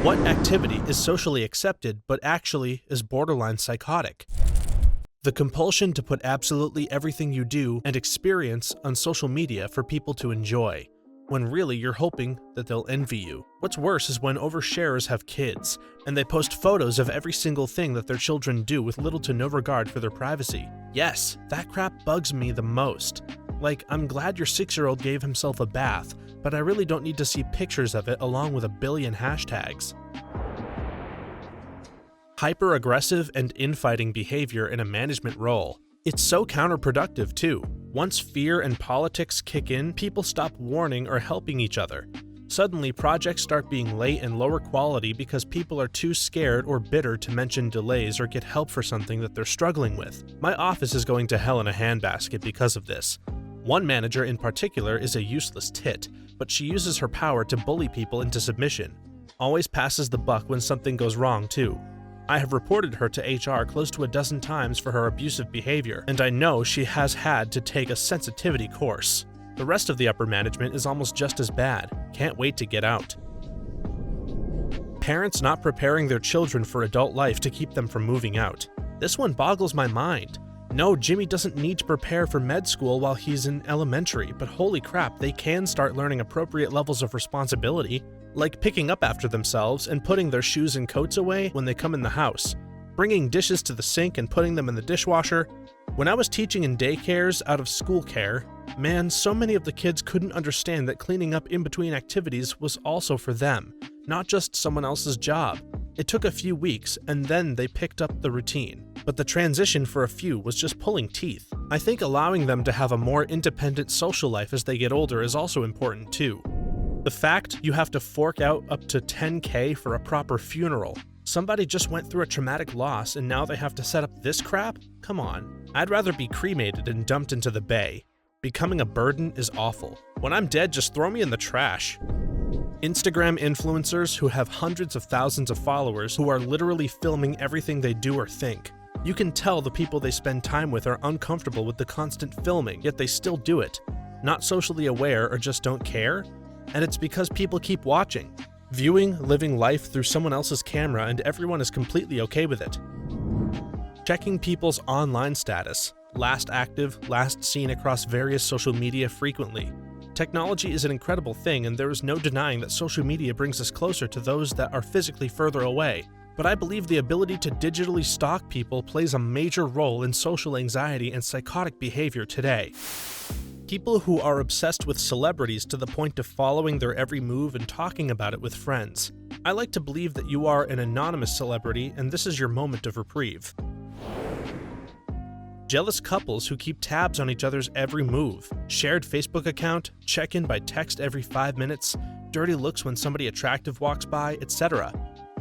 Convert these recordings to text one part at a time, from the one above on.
What activity is socially accepted but actually is borderline psychotic? The compulsion to put absolutely everything you do and experience on social media for people to enjoy, when really you're hoping that they'll envy you. What's worse is when oversharers have kids, and they post photos of every single thing that their children do with little to no regard for their privacy. Yes, that crap bugs me the most. Like, I'm glad your 6-year-old gave himself a bath, but I really don't need to see pictures of it along with a billion hashtags. Hyper-aggressive and infighting behavior in a management role. It's so counterproductive too. Once fear and politics kick in, people stop warning or helping each other. Suddenly, projects start being late and lower quality because people are too scared or bitter to mention delays or get help for something that they're struggling with. My office is going to hell in a handbasket because of this. One manager in particular is a useless tit, but she uses her power to bully people into submission. Always passes the buck when something goes wrong too. I have reported her to HR close to a dozen times for her abusive behavior, and I know she has had to take a sensitivity course. The rest of the upper management is almost just as bad. Can't wait to get out. Parents not preparing their children for adult life to keep them from moving out. This one boggles my mind. No, Jimmy doesn't need to prepare for med school while he's in elementary, but holy crap, they can start learning appropriate levels of responsibility, like picking up after themselves and putting their shoes and coats away when they come in the house, bringing dishes to the sink and putting them in the dishwasher. When I was teaching in daycares out of school care, man, so many of the kids couldn't understand that cleaning up in between activities was also for them, not just someone else's job. It took a few weeks, and then they picked up the routine. But the transition for a few was just pulling teeth. I think allowing them to have a more independent social life as they get older is also important too. The fact you have to fork out up to $10K for a proper funeral. Somebody just went through a traumatic loss and now they have to set up this crap? Come on. I'd rather be cremated and dumped into the bay. Becoming a burden is awful. When I'm dead, just throw me in the trash. Instagram influencers who have hundreds of thousands of followers who are literally filming everything they do or think. You can tell the people they spend time with are uncomfortable with the constant filming, yet they still do it. Not socially aware or just don't care? And it's because people keep watching, viewing, living life through someone else's camera, and everyone is completely okay with it. Checking people's online status, last active, last seen across various social media frequently. Technology is an incredible thing, and there is no denying that social media brings us closer to those that are physically further away. But I believe the ability to digitally stalk people plays a major role in social anxiety and psychotic behavior today. People who are obsessed with celebrities to the point of following their every move and talking about it with friends. I like to believe that you are an anonymous celebrity and this is your moment of reprieve. Jealous couples who keep tabs on each other's every move, shared Facebook account, check-in by text every 5 minutes, dirty looks when somebody attractive walks by, etc.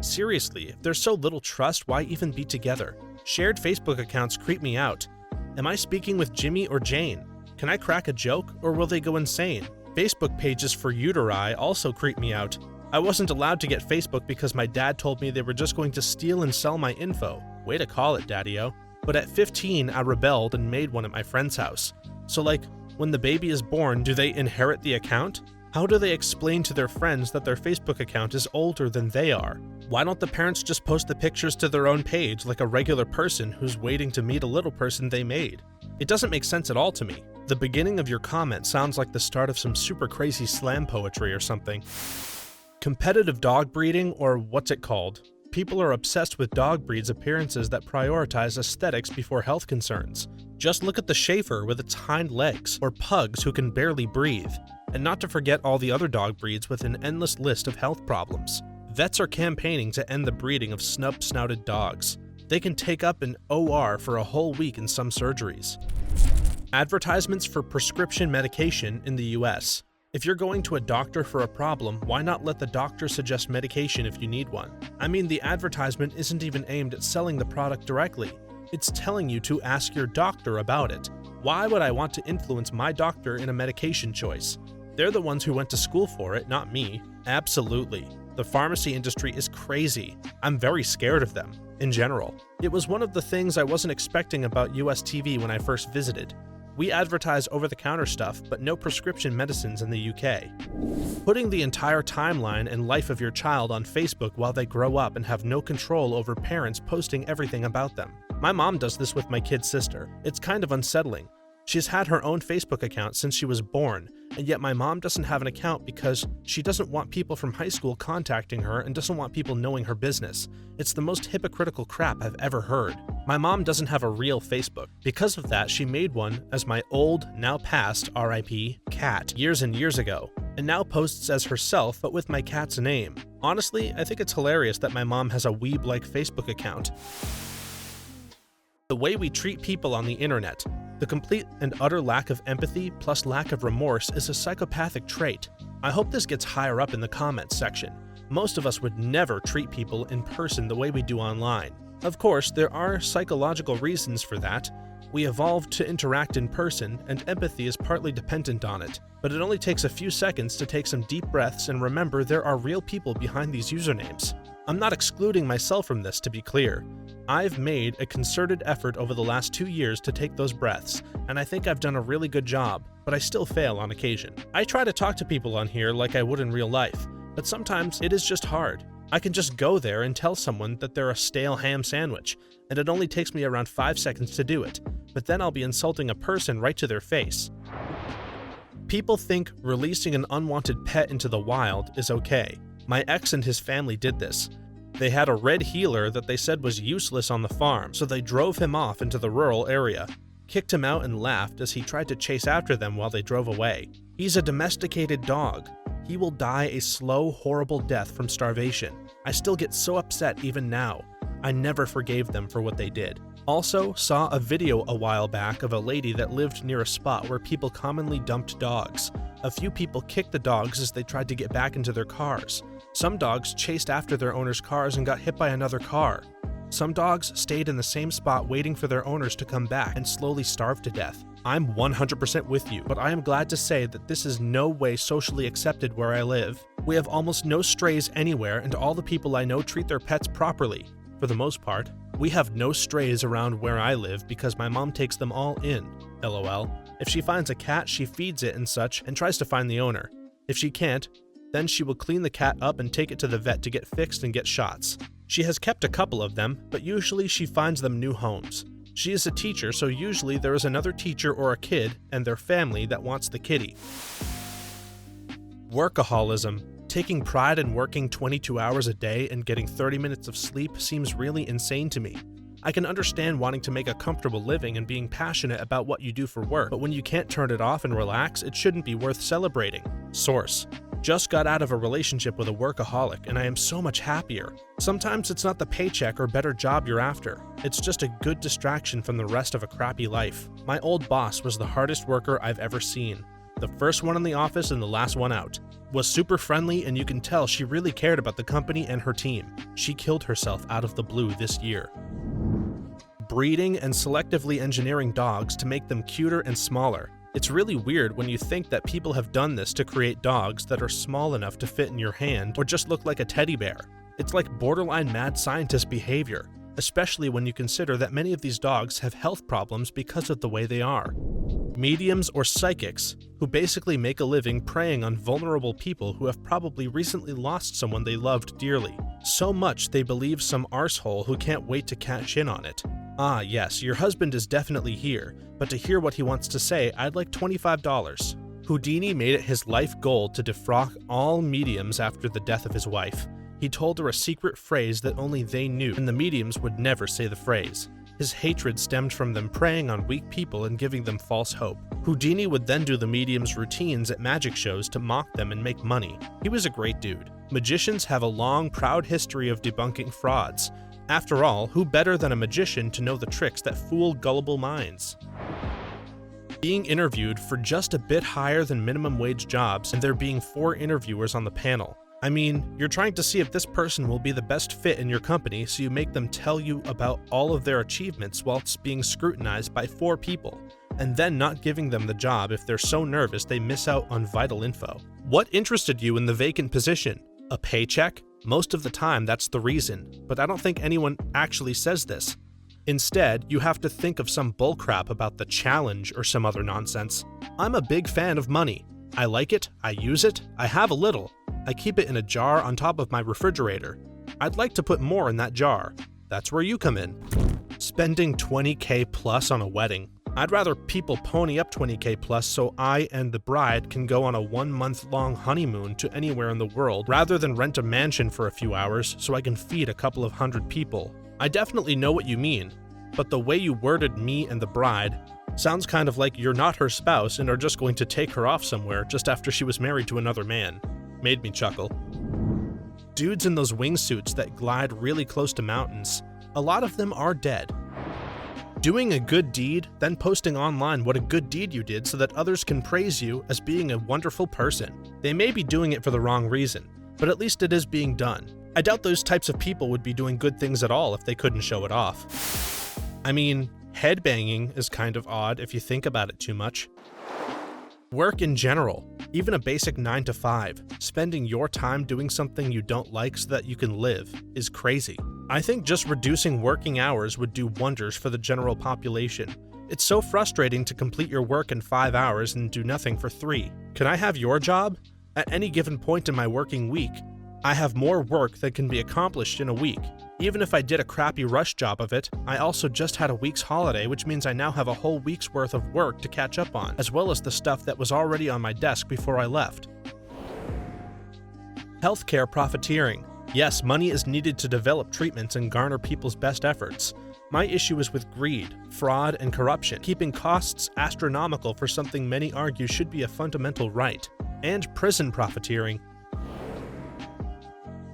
Seriously, if there's so little trust, why even be together? Shared Facebook accounts creep me out. Am I speaking with Jimmy or Jane? Can I crack a joke, or will they go insane? Facebook pages for uteri also creep me out. I wasn't allowed to get Facebook because my dad told me they were just going to steal and sell my info. Way to call it, Daddy-o. But at 15, I rebelled and made one at my friend's house. So like, when the baby is born, do they inherit the account? How do they explain to their friends that their Facebook account is older than they are? Why don't the parents just post the pictures to their own page like a regular person who's waiting to meet a little person they made? It doesn't make sense at all to me. The beginning of your comment sounds like the start of some super crazy slam poetry or something. Competitive dog breeding, or what's it called? People are obsessed with dog breeds' appearances that prioritize aesthetics before health concerns. Just look at the Schaefer with its hind legs, or pugs who can barely breathe. And not to forget all the other dog breeds with an endless list of health problems. Vets are campaigning to end the breeding of snub-snouted dogs. They can take up an OR for a whole week in some surgeries. Advertisements for prescription medication in the US. If you're going to a doctor for a problem, why not let the doctor suggest medication if you need one? I mean, the advertisement isn't even aimed at selling the product directly. It's telling you to ask your doctor about it. Why would I want to influence my doctor in a medication choice? They're the ones who went to school for it, not me. Absolutely. The pharmacy industry is crazy. I'm very scared of them, in general. It was one of the things I wasn't expecting about US TV when I first visited. We advertise over-the-counter stuff, but no prescription medicines in the UK. Putting the entire timeline and life of your child on Facebook while they grow up and have no control over parents posting everything about them. My mom does this with my kid sister. It's kind of unsettling. She's had her own Facebook account since she was born, and yet my mom doesn't have an account because she doesn't want people from high school contacting her and doesn't want people knowing her business. It's the most hypocritical crap I've ever heard. My mom doesn't have a real Facebook. Because of that, she made one as my old, now past, RIP, cat years and years ago, and now posts as herself but with my cat's name. Honestly, I think it's hilarious that my mom has a weeb-like Facebook account. The way we treat people on the internet. The complete and utter lack of empathy plus lack of remorse is a psychopathic trait. I hope this gets higher up in the comments section. Most of us would never treat people in person the way we do online. Of course, there are psychological reasons for that. We evolved to interact in person, and empathy is partly dependent on it. But it only takes a few seconds to take some deep breaths and remember there are real people behind these usernames. I'm not excluding myself from this, to be clear. I've made a concerted effort over the last 2 years to take those breaths, and I think I've done a really good job, but I still fail on occasion. I try to talk to people on here like I would in real life, but sometimes it is just hard. I can just go there and tell someone that they're a stale ham sandwich, and it only takes me around 5 seconds to do it, but then I'll be insulting a person right to their face. People think releasing an unwanted pet into the wild is okay. My ex and his family did this. They had a red heeler that they said was useless on the farm, so they drove him off into the rural area, kicked him out and laughed as he tried to chase after them while they drove away. He's a domesticated dog. He will die a slow, horrible death from starvation. I still get so upset even now. I never forgave them for what they did. Also, saw a video a while back of a lady that lived near a spot where people commonly dumped dogs. A few people kicked the dogs as they tried to get back into their cars. Some dogs chased after their owners' cars and got hit by another car. Some dogs stayed in the same spot waiting for their owners to come back and slowly starved to death. I'm 100% with you, but I am glad to say that this is no way socially accepted where I live. We have almost no strays anywhere, and all the people I know treat their pets properly, for the most part. We have no strays around where I live because my mom takes them all in, LOL. If she finds a cat, she feeds it and such and tries to find the owner. If she can't, then she will clean the cat up and take it to the vet to get fixed and get shots. She has kept a couple of them, but usually she finds them new homes. She is a teacher, so usually there is another teacher or a kid and their family that wants the kitty. Workaholism. Taking pride in working 22 hours a day and getting 30 minutes of sleep seems really insane to me. I can understand wanting to make a comfortable living and being passionate about what you do for work, but when you can't turn it off and relax, it shouldn't be worth celebrating. Source. Just got out of a relationship with a workaholic, and I am so much happier. Sometimes it's not the paycheck or better job you're after. It's just a good distraction from the rest of a crappy life. My old boss was the hardest worker I've ever seen. The first one in the office and the last one out. Was super friendly, and you can tell she really cared about the company and her team. She killed herself out of the blue this year. Breeding and selectively engineering dogs to make them cuter and smaller. It's really weird when you think that people have done this to create dogs that are small enough to fit in your hand or just look like a teddy bear. It's like borderline mad scientist behavior, especially when you consider that many of these dogs have health problems because of the way they are. Mediums or psychics, who basically make a living preying on vulnerable people who have probably recently lost someone they loved dearly. So much they believe some arsehole who can't wait to cash in on it. Ah yes, your husband is definitely here, but to hear what he wants to say, I'd like $25. Houdini made it his life goal to defrock all mediums after the death of his wife. He told her a secret phrase that only they knew, and the mediums would never say the phrase. His hatred stemmed from them preying on weak people and giving them false hope. Houdini would then do the mediums' routines at magic shows to mock them and make money. He was a great dude. Magicians have a long, proud history of debunking frauds. After all, who better than a magician to know the tricks that fool gullible minds? Being interviewed for just a bit higher than minimum wage jobs and there being 4 interviewers on the panel. I mean, you're trying to see if this person will be the best fit in your company, so you make them tell you about all of their achievements whilst being scrutinized by 4 people, and then not giving them the job if they're so nervous they miss out on vital info. What interested you in the vacant position? A paycheck? Most of the time that's the reason, but I don't think anyone actually says this. Instead, you have to think of some bullcrap about the challenge or some other nonsense. I'm a big fan of money. I like it, I use it, I have a little. I keep it in a jar on top of my refrigerator. I'd like to put more in that jar. That's where you come in. Spending 20K plus on a wedding. I'd rather people pony up 20K plus so I and the bride can go on a 1-month-long honeymoon to anywhere in the world rather than rent a mansion for a few hours so I can feed a couple of hundred people. I definitely know what you mean, but the way you worded me and the bride sounds kind of like you're not her spouse and are just going to take her off somewhere just after she was married to another man. Made me chuckle. Dudes in those wingsuits that glide really close to mountains, a lot of them are dead. Doing a good deed, then posting online what a good deed you did so that others can praise you as being a wonderful person. They may be doing it for the wrong reason, but at least it is being done. I doubt those types of people would be doing good things at all if they couldn't show it off. I mean, headbanging is kind of odd if you think about it too much. Work in general, even a basic 9 to 5, spending your time doing something you don't like so that you can live, is crazy. I think just reducing working hours would do wonders for the general population. It's so frustrating to complete your work in 5 hours and do nothing for 3. Can I have your job? At any given point in my working week, I have more work than can be accomplished in a week. Even if I did a crappy rush job of it, I also just had a week's holiday, which means I now have a whole week's worth of work to catch up on, as well as the stuff that was already on my desk before I left. Healthcare profiteering. Yes, money is needed to develop treatments and garner people's best efforts. My issue is with greed, fraud, and corruption, keeping costs astronomical for something many argue should be a fundamental right. And prison profiteering.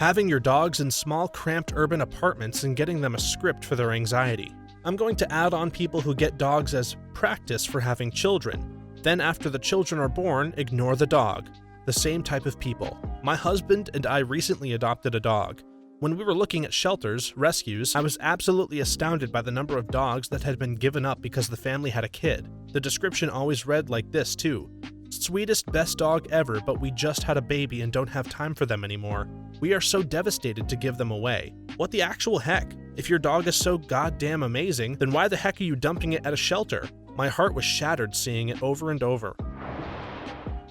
Having your dogs in small, cramped urban apartments and getting them a script for their anxiety. I'm going to add on people who get dogs as practice for having children. Then after the children are born, ignore the dog. The same type of people. My husband and I recently adopted a dog. When we were looking at shelters, rescues, I was absolutely astounded by the number of dogs that had been given up because the family had a kid. The description always read like this too. Sweetest, best dog ever, but we just had a baby and don't have time for them anymore. We are so devastated to give them away. What the actual heck? If your dog is so goddamn amazing, then why the heck are you dumping it at a shelter? My heart was shattered seeing it over and over.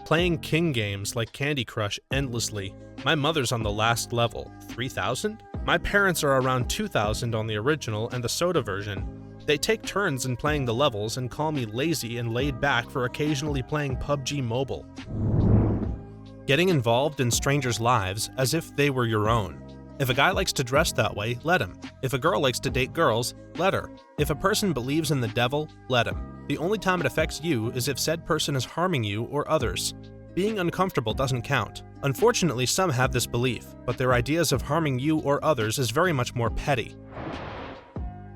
Playing king games like Candy Crush endlessly. My mother's on the last level, 3,000? My parents are around 2,000 on the original and the soda version. They take turns in playing the levels and call me lazy and laid back for occasionally playing PUBG Mobile. Getting involved in strangers' lives as if they were your own. If a guy likes to dress that way, let him. If a girl likes to date girls, let her. If a person believes in the devil, let him. The only time it affects you is if said person is harming you or others. Being uncomfortable doesn't count. Unfortunately, some have this belief, but their ideas of harming you or others is very much more petty.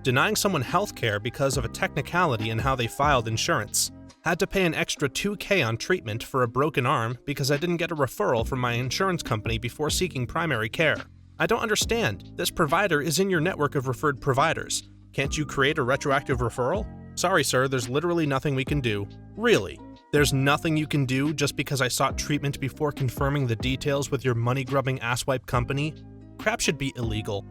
Denying someone healthcare because of a technicality in how they filed insurance. Had to pay an extra $2K on treatment for a broken arm because I didn't get a referral from my insurance company before seeking primary care. I don't understand. This provider is in your network of referred providers. Can't you create a retroactive referral? Sorry, sir, there's literally nothing we can do. Really? There's nothing you can do just because I sought treatment before confirming the details with your money-grubbing asswipe company? Crap should be illegal.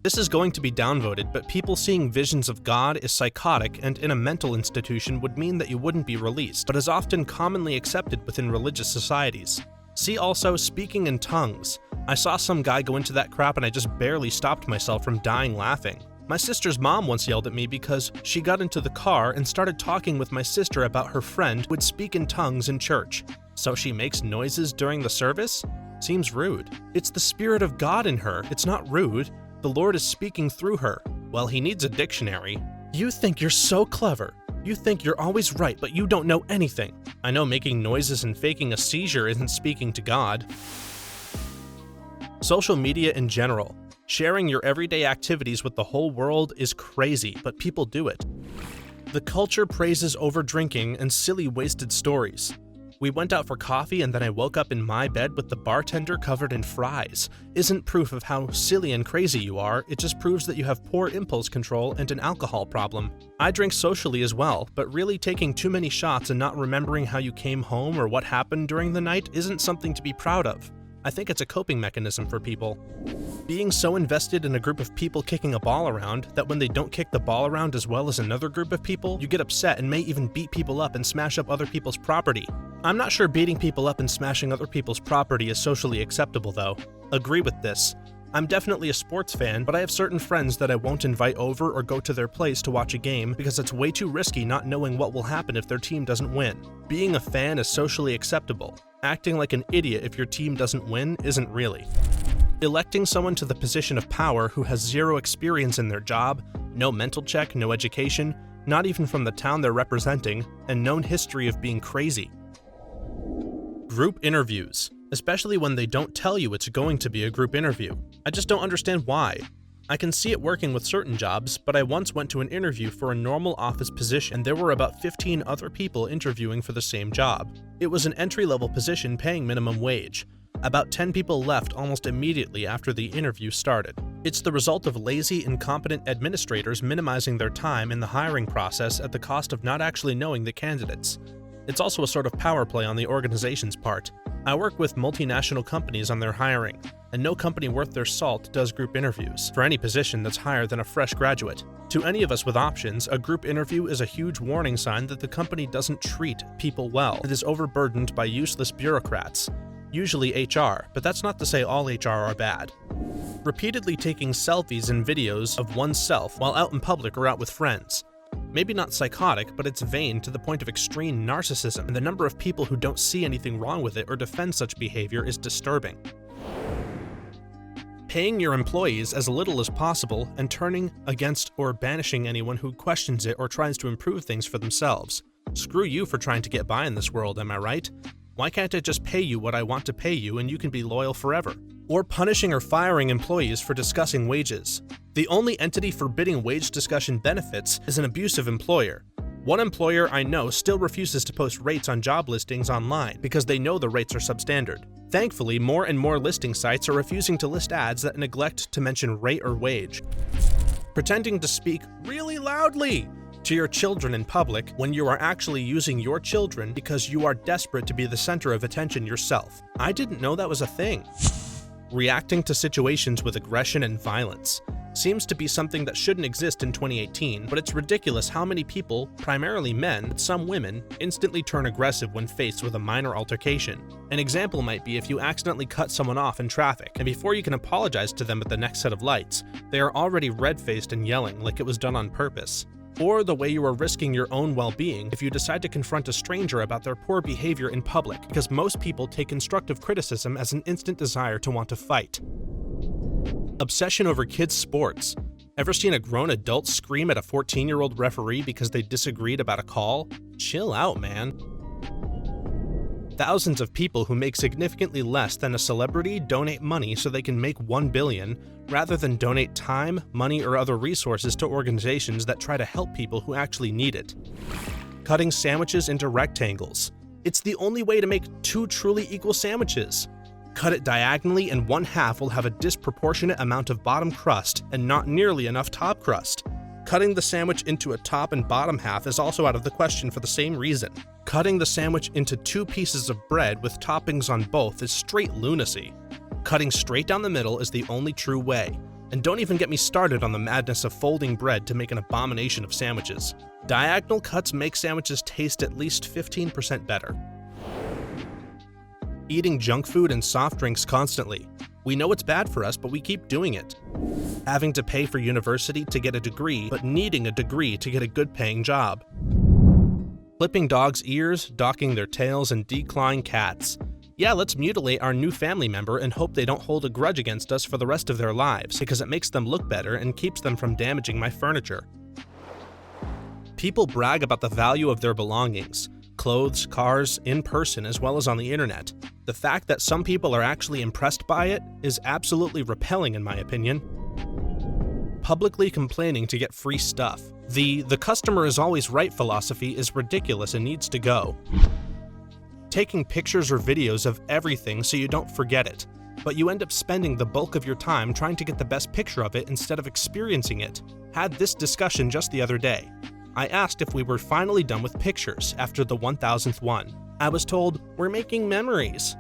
This is going to be downvoted, but people seeing visions of God is psychotic and in a mental institution would mean that you wouldn't be released, but is often commonly accepted within religious societies. See also speaking in tongues. I saw some guy go into that crap and I just barely stopped myself from dying laughing. My sister's mom once yelled at me because she got into the car and started talking with my sister about her friend who would speak in tongues in church. So she makes noises during the service? Seems rude. It's the Spirit of God in her, it's not rude. The Lord is speaking through her. Well, he needs a dictionary. You think you're so clever. You think you're always right, but you don't know anything. I know making noises and faking a seizure isn't speaking to God. Social media in general. Sharing your everyday activities with the whole world is crazy, but people do it. The culture praises overdrinking and silly wasted stories. We went out for coffee and then I woke up in my bed with the bartender covered in fries. Isn't proof of how silly and crazy you are, it just proves that you have poor impulse control and an alcohol problem. I drink socially as well, but really taking too many shots and not remembering how you came home or what happened during the night isn't something to be proud of. I think it's a coping mechanism for people. Being so invested in a group of people kicking a ball around that when they don't kick the ball around as well as another group of people, you get upset and may even beat people up and smash up other people's property. I'm not sure beating people up and smashing other people's property is socially acceptable though. Agree with this. I'm definitely a sports fan, but I have certain friends that I won't invite over or go to their place to watch a game because it's way too risky not knowing what will happen if their team doesn't win. Being a fan is socially acceptable. Acting like an idiot if your team doesn't win isn't really. Electing someone to the position of power who has zero experience in their job, no mental check, no education, not even from the town they're representing, and known history of being crazy. Group interviews, especially when they don't tell you it's going to be a group interview. I just don't understand why. I can see it working with certain jobs, but I once went to an interview for a normal office position and there were about 15 other people interviewing for the same job. It was an entry-level position paying minimum wage. About 10 people left almost immediately after the interview started. It's the result of lazy, incompetent administrators minimizing their time in the hiring process at the cost of not actually knowing the candidates. It's also a sort of power play on the organization's part. I work with multinational companies on their hiring, and no company worth their salt does group interviews for any position that's higher than a fresh graduate. To any of us with options, a group interview is a huge warning sign that the company doesn't treat people well and is overburdened by useless bureaucrats. Usually HR, but that's not to say all HR are bad. Repeatedly taking selfies and videos of oneself while out in public or out with friends. Maybe not psychotic, but it's vain to the point of extreme narcissism, and the number of people who don't see anything wrong with it or defend such behavior is disturbing. Paying your employees as little as possible and turning against or banishing anyone who questions it or tries to improve things for themselves. Screw you for trying to get by in this world, am I right? Why can't I just pay you what I want to pay you and you can be loyal forever? Or punishing or firing employees for discussing wages. The only entity forbidding wage discussion benefits is an abusive employer. One employer I know still refuses to post rates on job listings online because they know the rates are substandard. Thankfully, more and more listing sites are refusing to list ads that neglect to mention rate or wage. Pretending to speak really loudly to your children in public when you are actually using your children because you are desperate to be the center of attention yourself. I didn't know that was a thing. Reacting to situations with aggression and violence seems to be something that shouldn't exist in 2018, but it's ridiculous how many people, primarily men, but some women, instantly turn aggressive when faced with a minor altercation. An example might be if you accidentally cut someone off in traffic, and before you can apologize to them at the next set of lights, they are already red-faced and yelling like it was done on purpose. Or the way you are risking your own well-being if you decide to confront a stranger about their poor behavior in public, because most people take constructive criticism as an instant desire to want to fight. Obsession over kids' sports. Ever seen a grown adult scream at a 14-year-old referee because they disagreed about a call? Chill out, man. Thousands of people who make significantly less than a celebrity donate money so they can make $1 billion, rather than donate time, money, or other resources to organizations that try to help people who actually need it. Cutting sandwiches into rectangles. It's the only way to make two truly equal sandwiches. Cut it diagonally and one half will have a disproportionate amount of bottom crust and not nearly enough top crust. Cutting the sandwich into a top and bottom half is also out of the question for the same reason. Cutting the sandwich into two pieces of bread with toppings on both is straight lunacy. Cutting straight down the middle is the only true way. And don't even get me started on the madness of folding bread to make an abomination of sandwiches. Diagonal cuts make sandwiches taste at least 15% better. Eating junk food and soft drinks constantly. We know it's bad for us, but we keep doing it. Having to pay for university to get a degree, but needing a degree to get a good-paying job. Clipping dogs' ears, docking their tails, and declawing cats. Yeah, let's mutilate our new family member and hope they don't hold a grudge against us for the rest of their lives, because it makes them look better and keeps them from damaging my furniture. People brag about the value of their belongings. Clothes, cars, in person, as well as on the internet. The fact that some people are actually impressed by it is absolutely repelling in my opinion. Publicly complaining to get free stuff. The customer is always right philosophy is ridiculous and needs to go. Taking pictures or videos of everything so you don't forget it, but you end up spending the bulk of your time trying to get the best picture of it instead of experiencing it. Had this discussion just the other day. I asked if we were finally done with pictures after the 1000th one. I was told, we're making memories.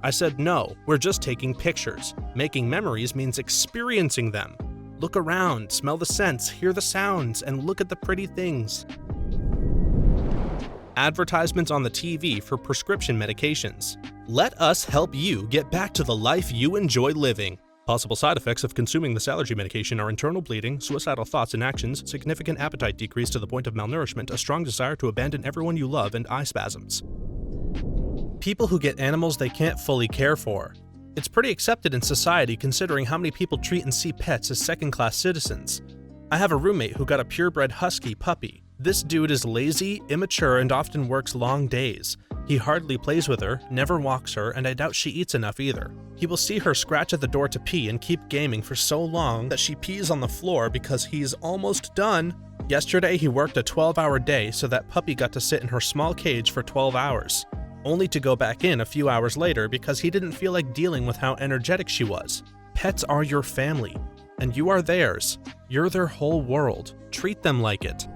I said, no, we're just taking pictures. Making memories means experiencing them. Look around, smell the scents, hear the sounds, and look at the pretty things. Advertisements on the TV for prescription medications. Let us help you get back to the life you enjoy living. Possible side effects of consuming this allergy medication are internal bleeding, suicidal thoughts and actions, significant appetite decrease to the point of malnourishment, a strong desire to abandon everyone you love, and eye spasms. People who get animals they can't fully care for. It's pretty accepted in society considering how many people treat and see pets as second-class citizens. I have a roommate who got a purebred husky puppy. This dude is lazy, immature, and often works long days. He hardly plays with her, never walks her, and I doubt she eats enough either. He will see her scratch at the door to pee and keep gaming for so long that she pees on the floor because he's almost done. Yesterday he worked a 12-hour day so that puppy got to sit in her small cage for 12 hours, only to go back in a few hours later because he didn't feel like dealing with how energetic she was. Pets are your family, and you are theirs. You're their whole world. Treat them like it.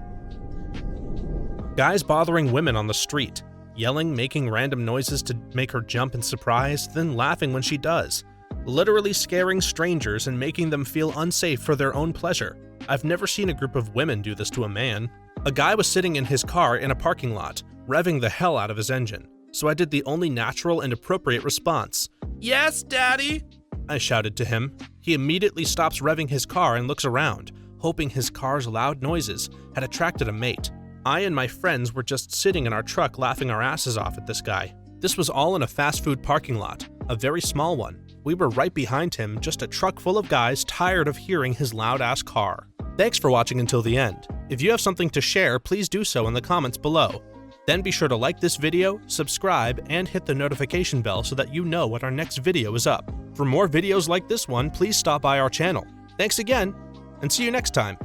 Guys bothering women on the street. Yelling, making random noises to make her jump in surprise, then laughing when she does. Literally scaring strangers and making them feel unsafe for their own pleasure. I've never seen a group of women do this to a man. A guy was sitting in his car in a parking lot, revving the hell out of his engine. So I did the only natural and appropriate response. "Yes, Daddy!" I shouted to him. He immediately stops revving his car and looks around, hoping his car's loud noises had attracted a mate. I and my friends were just sitting in our truck laughing our asses off at this guy. This was all in a fast food parking lot, a very small one. We were right behind him, just a truck full of guys tired of hearing his loud-ass car. Thanks for watching until the end. If you have something to share, please do so in the comments below. Then be sure to like this video, subscribe, and hit the notification bell so that you know when our next video is up. For more videos like this one, please stop by our channel. Thanks again, and see you next time.